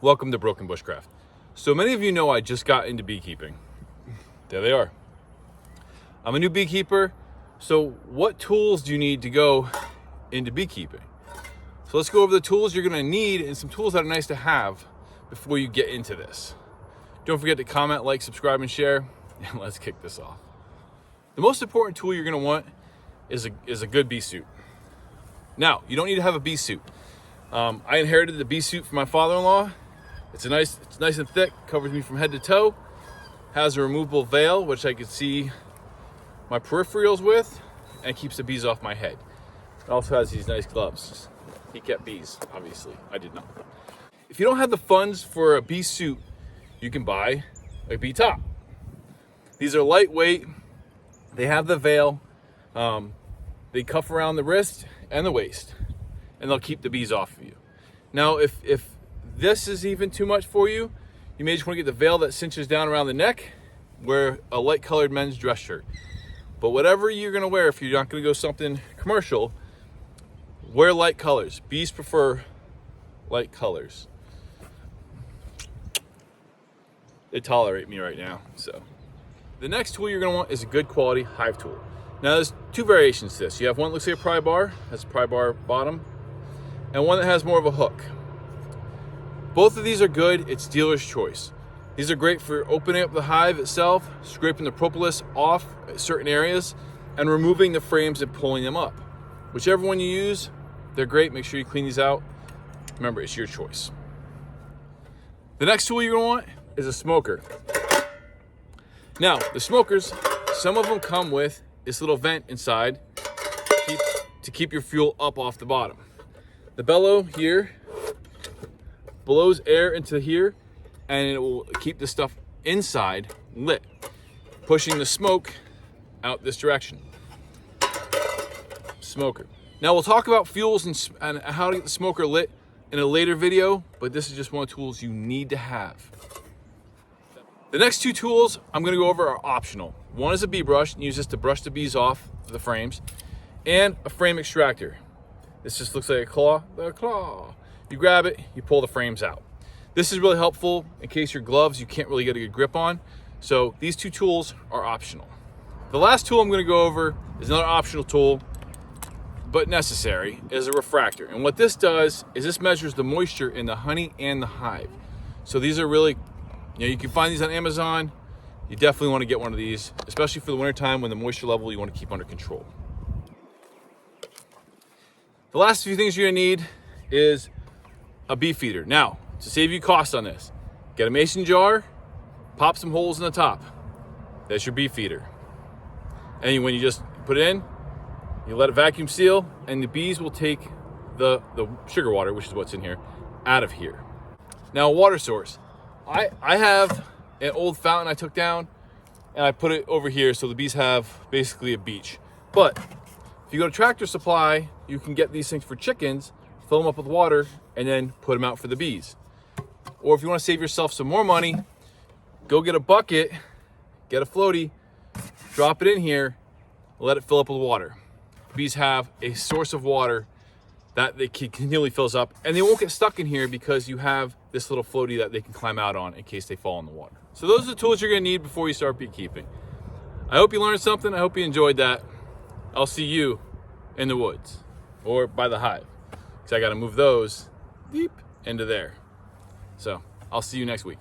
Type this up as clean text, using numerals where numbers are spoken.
Welcome to Broken Bushcraft. So many of you know I just got into beekeeping. There they are. I'm a new beekeeper. So what tools do you need to go into beekeeping? So let's go over the tools you're gonna need and some tools that are nice to have before you get into this. Don't forget to comment, like, subscribe, and share, and let's kick this off. The most important tool you're gonna want is a good Beesuit. Now, you don't need to have a Beesuit. I inherited the Beesuit from my father-in-law. It's nice and thick, covers me from head to toe. Has a removable veil, which I can see my peripherals with, and keeps the bees off my head. It also has these nice gloves. He kept bees, obviously. I did not. If you don't have the funds for a Beesuit, you can buy a bee top. These are lightweight. They have the veil. They cuff around the wrist and the waist, and they'll keep the bees off of you. Now, if this is even too much for you, you may just want to get the veil that cinches down around the neck, wear a light colored men's dress shirt. But whatever you're gonna wear, if you're not gonna go something commercial, wear light colors. Bees prefer light colors. They tolerate me right now, so. The next tool you're gonna want is a good quality Hive Tool. Now there's two variations to this. You have one that looks like a pry bar, has a pry bar bottom, and one that has more of a hook. Both of these are good, it's dealer's choice. These are great for opening up the hive itself, scraping the propolis off at certain areas, and removing the frames and pulling them up. Whichever one you use, they're great. Make sure you clean these out. Remember, it's your choice. The next tool you're gonna want is a smoker. Now, the smokers, some of them come with this little vent inside to keep your fuel up off the bottom. The bellow here blows air into here, and it will keep the stuff inside lit, pushing the smoke out this direction. Smoker. Now we'll talk about fuels and how to get the smoker lit in a later video, but this is just one of the tools you need to have. The next two tools I'm gonna go over are optional. One is a bee brush, and use this to brush the bees off the frames, and a frame extractor. This just looks like a claw. You grab it, you pull the frames out. This is really helpful in case your gloves you can't really get a good grip on. So these two tools are optional. The last tool I'm gonna go over is another optional tool, but necessary, is a refractor. And what this does is this measures the moisture in the honey and the hive. So these are really, you can find these on Amazon. You definitely wanna get one of these, especially for the winter time when the moisture level you wanna keep under control. The last few things you're gonna need is a Beefeater. Now, to save you cost on this, get a mason jar, pop some holes in the top. That's your Beefeater. And when you just put it in, you let it vacuum seal, and the bees will take the sugar water, which is what's in here, out of here. Now, a water source. I have an old fountain I took down, and I put it over here so the bees have basically a beach. But if you go to Tractor Supply, you can get these things for chickens, fill them up with water, and then put them out for the bees. Or if you want to save yourself some more money, go get a bucket, get a floaty, drop it in here, let it fill up with water. Bees have a source of water that they continually fills up, and they won't get stuck in here because you have this little floaty that they can climb out on in case they fall in the water. So those are the tools you're gonna need before you start beekeeping. I hope you learned something. I hope you enjoyed that. I'll see you in the woods or by the hive, because I got to move those deep into there. So I'll see you next week.